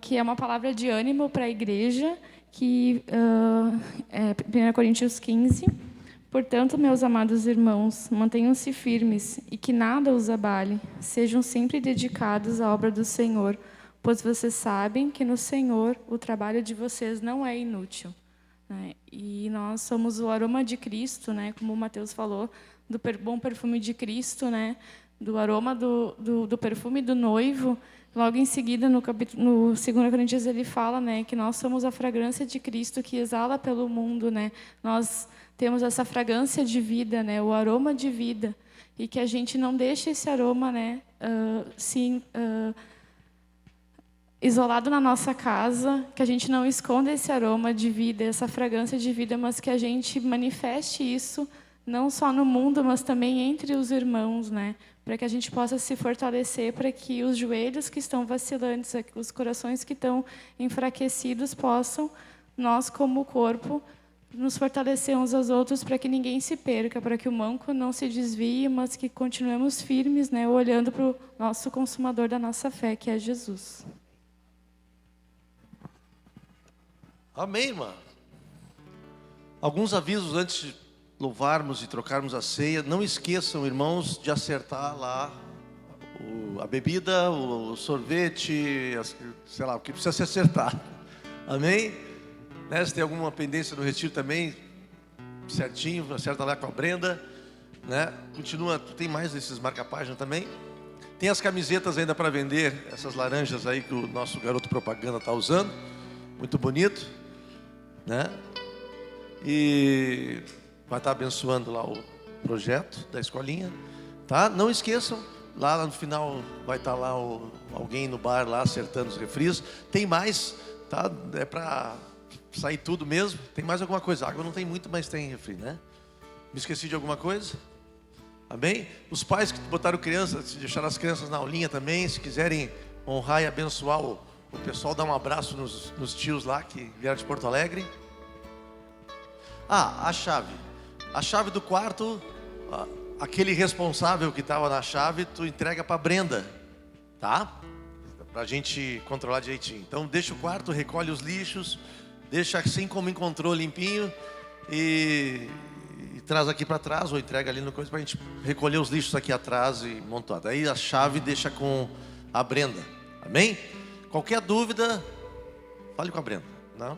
que é uma palavra de ânimo para a igreja, que é 1 Coríntios 15. Portanto, meus amados irmãos, mantenham-se firmes e que nada os abale. Sejam sempre dedicados à obra do Senhor, pois vocês sabem que no Senhor o trabalho de vocês não é inútil. E nós somos o aroma de Cristo, né? Como o Mateus falou, do bom perfume de Cristo, né? Do aroma do perfume do noivo. Logo em seguida, no 2 Coríntios, ele fala, né, que nós somos a fragrância de Cristo que exala pelo mundo, né? Nós temos essa fragrância de vida, né? O aroma de vida, e que a gente não deixe esse aroma, né, isolado na nossa casa, que a gente não esconda esse aroma de vida, essa fragrância de vida, mas que a gente manifeste isso não só no mundo, mas também entre os irmãos, né? Para que a gente possa se fortalecer, para que os joelhos que estão vacilantes, os corações que estão enfraquecidos possam, nós como corpo, nos fortalecer uns aos outros, para que ninguém se perca, para que o manco não se desvie, mas que continuemos firmes, né? Olhando para o nosso consumador da nossa fé, que é Jesus. Amém, irmã? Alguns avisos antes de louvarmos e trocarmos a ceia. Não esqueçam, irmãos, de acertar lá a bebida, o sorvete, sei lá, o que precisa se acertar. Amém? Né? Se tem alguma pendência no retiro também, certinho, acerta lá com a Brenda. Né? Continua, tem mais desses marca-página também. Tem as camisetas ainda para vender, essas laranjas aí que o nosso garoto propaganda está usando. Muito bonito. Né? E vai estar abençoando lá o projeto da escolinha, tá? Não esqueçam, lá no final vai estar lá alguém no bar lá acertando os refris. Tem mais, tá? É para sair tudo mesmo. Tem mais alguma coisa? Água não tem muito, mas tem refri, né? Me esqueci de alguma coisa? Amém? Os pais que botaram crianças, deixaram as crianças na aulinha também, se quiserem honrar e abençoar o pessoal, dá um abraço nos tios lá que vieram de Porto Alegre. A chave do quarto, aquele responsável que estava na chave, tu entrega para Brenda, tá? Para a gente controlar direitinho. Então deixa o quarto, recolhe os lixos, deixa assim como encontrou limpinho e traz aqui para trás, ou entrega ali no coisa para a gente recolher os lixos aqui atrás e montar. Daí a chave deixa com a Brenda, amém? Qualquer dúvida, fale com a Brenda, não?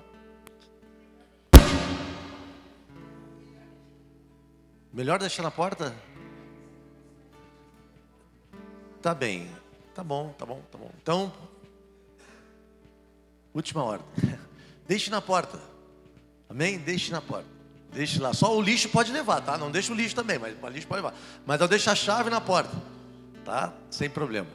Melhor deixar na porta? Tá bem, tá bom. Então, última ordem. Deixe na porta, amém? Deixe na porta, deixe lá. Só o lixo pode levar, tá? Não deixa o lixo também, mas o lixo pode levar. Mas eu deixo a chave na porta, tá? Sem problema,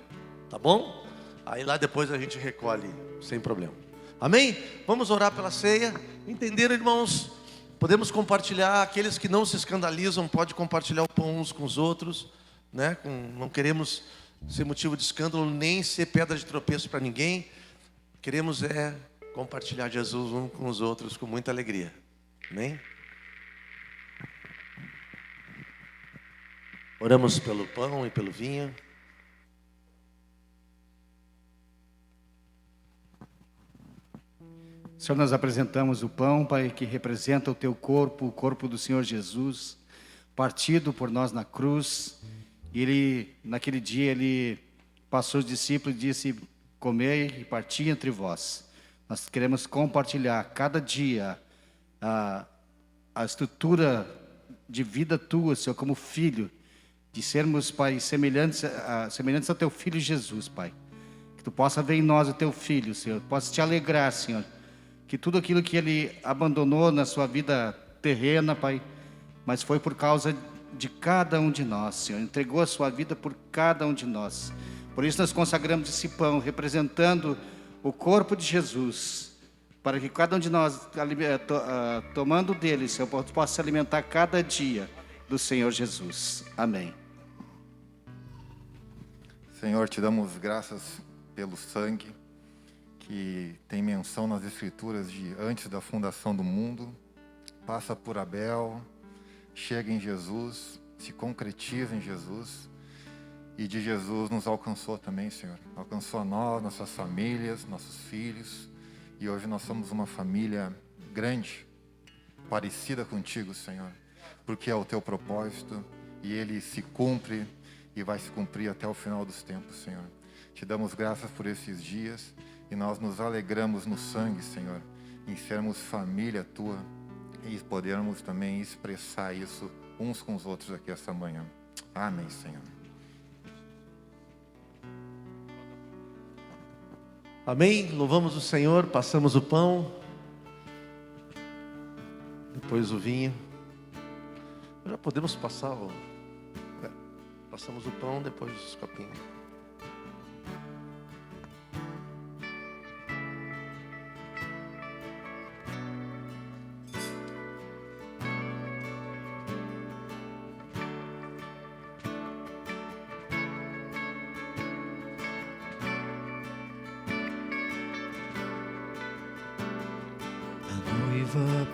tá bom? Aí lá depois a gente recolhe sem problema. Amém? Vamos orar pela ceia. Entenderam, irmãos? Podemos compartilhar. Aqueles que não se escandalizam, pode compartilhar o pão uns com os outros, né? Não queremos ser motivo de escândalo, nem ser pedra de tropeço para ninguém. Queremos compartilhar Jesus uns com os outros com muita alegria. Amém? Oramos pelo pão e pelo vinho. Senhor, nós apresentamos o pão, Pai, que representa o Teu corpo, o corpo do Senhor Jesus, partido por nós na cruz. E Ele, naquele dia, Ele passou os discípulos e disse: comei e parti entre vós. Nós queremos compartilhar cada dia a estrutura de vida Tua, Senhor, como filho, de sermos, Pai, semelhantes ao Teu Filho Jesus, Pai. Que Tu possa ver em nós o Teu Filho, Senhor, possa te alegrar, Senhor, que tudo aquilo que Ele abandonou na sua vida terrena, Pai, mas foi por causa de cada um de nós, Senhor, entregou a sua vida por cada um de nós. Por isso nós consagramos esse pão, representando o corpo de Jesus, para que cada um de nós, tomando dele, Senhor, possa se alimentar cada dia do Senhor Jesus. Amém. Senhor, te damos graças pelo sangue, que tem menção nas Escrituras de antes da fundação do mundo, passa por Abel, chega em Jesus, se concretiza em Jesus, e de Jesus nos alcançou também, Senhor. Alcançou a nós, nossas famílias, nossos filhos, e hoje nós somos uma família grande, parecida contigo, Senhor, porque é o teu propósito, e ele se cumpre, e vai se cumprir até o final dos tempos, Senhor. Te damos graças por esses dias, e nós nos alegramos no sangue, Senhor, em sermos família Tua e podermos também expressar isso uns com os outros aqui essa manhã. Amém, Senhor. Amém? Louvamos o Senhor, passamos o pão, depois o vinho. Já podemos passar passamos o pão, depois os copinhos.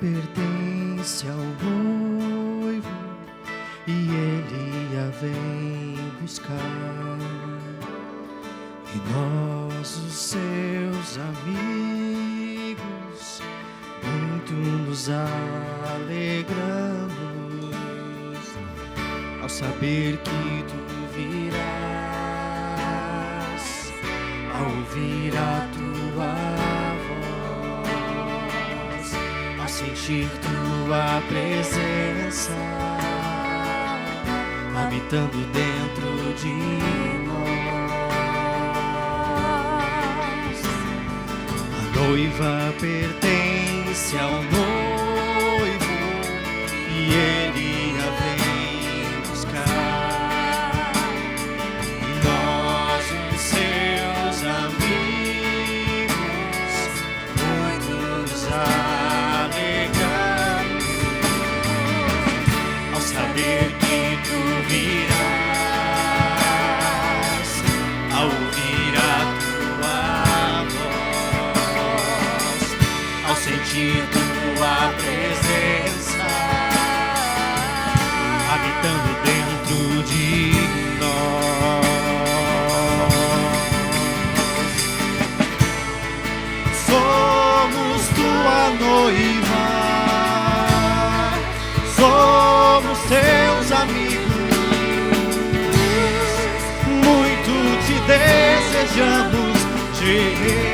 Pertence ao noivo e ele a vem buscar, e nós, os seus amigos, muito nos alegramos ao saber que tu virás, ao ouvir a tua sentir tua presença habitando dentro de nós. A noiva pertence ao noivo e ele a vem buscar. Nós, os seus amigos, muito nos saber que tu virás, ao ouvir a tua voz, ao sentir tua presença habitando dentro de nós. Somos tua noiva, somos teus amigos, muito te desejamos, Jesus.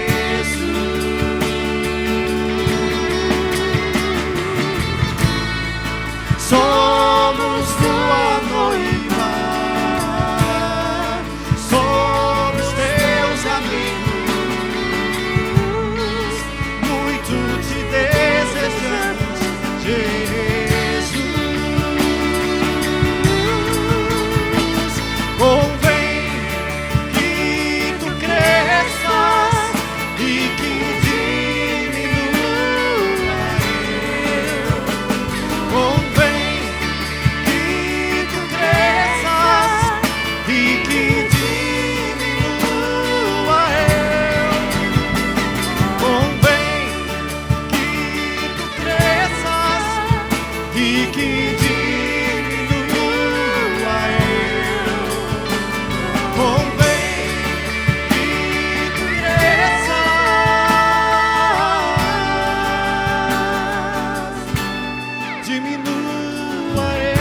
e que diminua eu. Convém que tu cresças, diminua eu.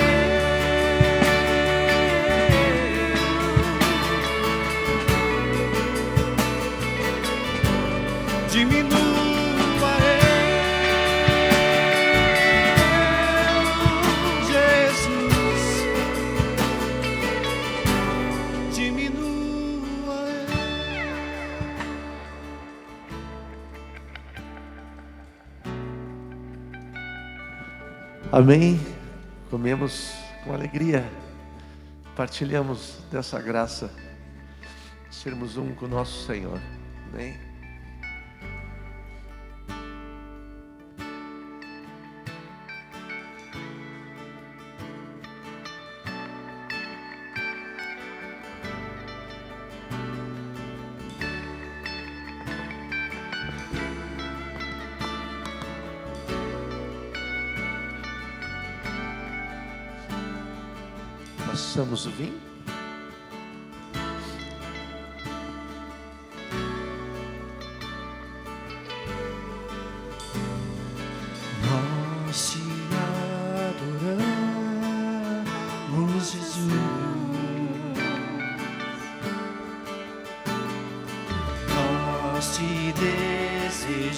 Diminua eu, Jesus. Diminua eu. Amém? Comemos com alegria, partilhamos dessa graça, sermos um com o nosso Senhor. Amém? Passamos o vinho. Nós te adoramos, Jesus. Nós te desejamos,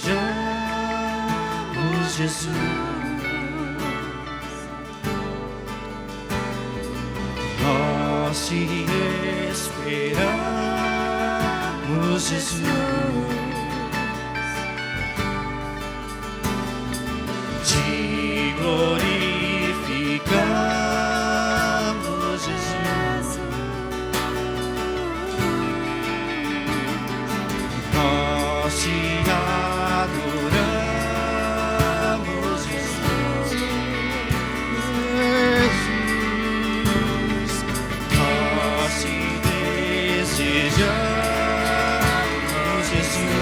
Jesus. Nós te esperamos, Jesus. Te glorificamos, Jesus. Nós te adoramos, Jesus. Nós te desejamos, Jesus.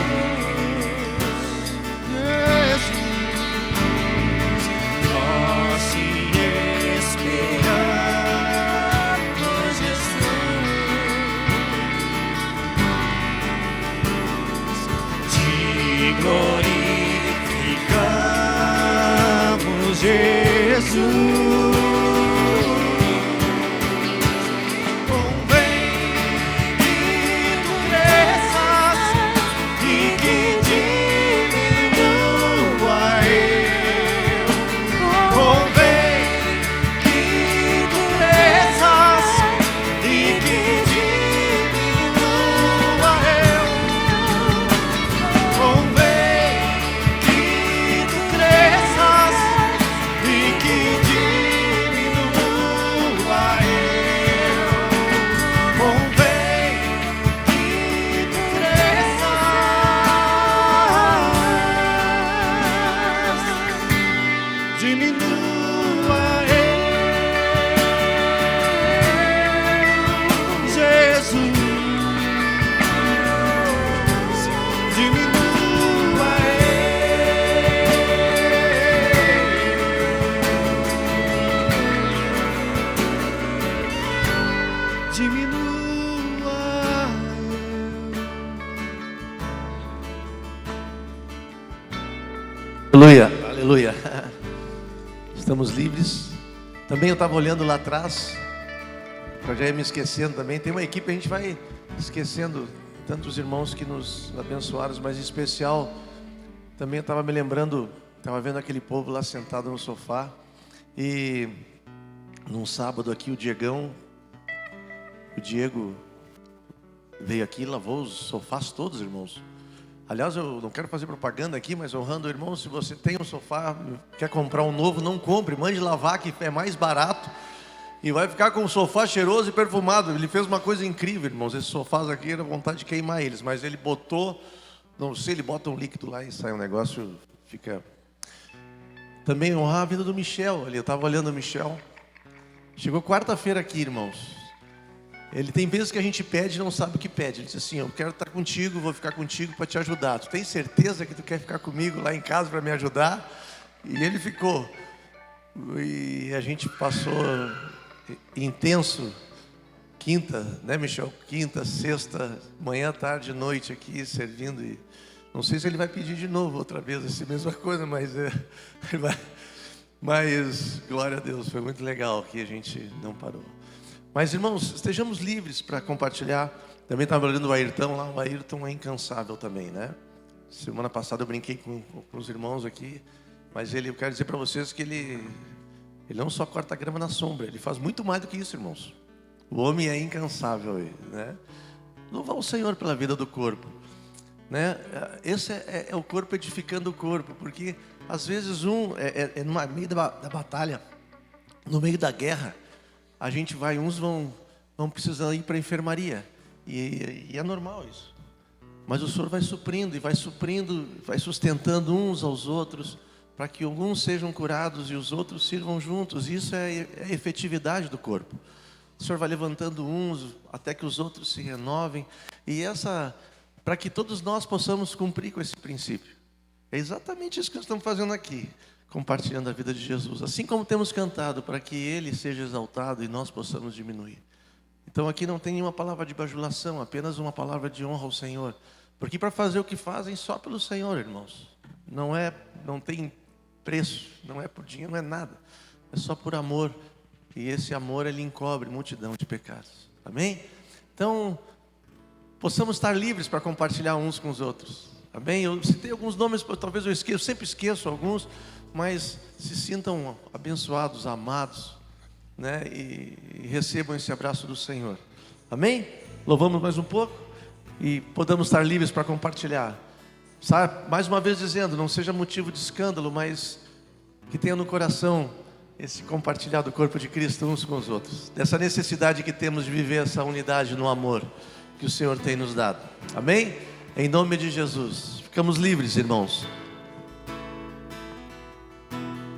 Nós te esperamos, Jesus. Te glorificamos, Jesus. Aleluia, aleluia. Estamos livres. Também eu estava olhando lá atrás, eu já ia me esquecendo também. Tem uma equipe, a gente vai esquecendo tantos irmãos que nos abençoaram, mas em especial, também eu estava me lembrando, estava vendo aquele povo lá sentado no sofá. E num sábado aqui, o Diego veio aqui e lavou os sofás todos, irmãos. Aliás, eu não quero fazer propaganda aqui, mas honrando o irmão, se você tem um sofá, quer comprar um novo, não compre, mande lavar, que é mais barato. E vai ficar com um sofá cheiroso e perfumado. Ele fez uma coisa incrível, irmãos. Esses sofás aqui, era vontade de queimar eles, mas ele botou, não sei, ele bota um líquido lá e sai um negócio, fica... Também honrar a vida do Michel, ali eu estava olhando o Michel. Chegou quarta-feira aqui, irmãos. Ele tem vezes que a gente pede e não sabe o que pede. Ele disse assim, eu quero estar contigo, vou ficar contigo para te ajudar. Tu tem certeza que tu quer ficar comigo lá em casa para me ajudar? E ele ficou. E a gente passou intenso, quinta, né, Michel? Quinta, sexta, manhã, tarde, noite aqui servindo. E não sei se ele vai pedir de novo outra vez essa mesma coisa, mas ele vai. Mas glória a Deus, foi muito legal que a gente não parou. Mas irmãos, estejamos livres para compartilhar. Também estava olhando o Ayrton lá, o Ayrton é incansável também, né? Semana passada eu brinquei com os irmãos aqui, mas eu quero dizer para vocês que ele não só corta a grama na sombra, ele faz muito mais do que isso, irmãos. O homem é incansável, né? Louvar o Senhor pela vida do corpo, né? Esse é o corpo edificando o corpo, porque às vezes no meio da batalha, no meio da guerra, a gente uns vão precisando ir para a enfermaria, e é normal isso. Mas o Senhor vai suprindo, vai sustentando uns aos outros, para que alguns sejam curados e os outros sirvam juntos. Isso é a efetividade do corpo. O Senhor vai levantando uns até que os outros se renovem. E para que todos nós possamos cumprir com esse princípio. É exatamente isso que nós estamos fazendo aqui, compartilhando a vida de Jesus. Assim como temos cantado, para que Ele seja exaltado e nós possamos diminuir. Então aqui não tem nenhuma palavra de bajulação, apenas uma palavra de honra ao Senhor. Porque para fazer o que fazem só pelo Senhor, irmãos. Não tem preço, não é por dinheiro, não é nada. É só por amor. E esse amor, ele encobre multidão de pecados. Amém? Então, possamos estar livres para compartilhar uns com os outros. Amém? Eu citei alguns nomes, talvez eu sempre esqueço alguns, mas se sintam abençoados, amados, né? E recebam esse abraço do Senhor. Amém? Louvamos mais um pouco e podemos estar livres para compartilhar. Sabe? Mais uma vez dizendo, não seja motivo de escândalo, mas que tenha no coração esse compartilhar do corpo de Cristo uns com os outros, dessa necessidade que temos de viver essa unidade no amor que o Senhor tem nos dado. Amém? Em nome de Jesus. Ficamos livres, irmãos.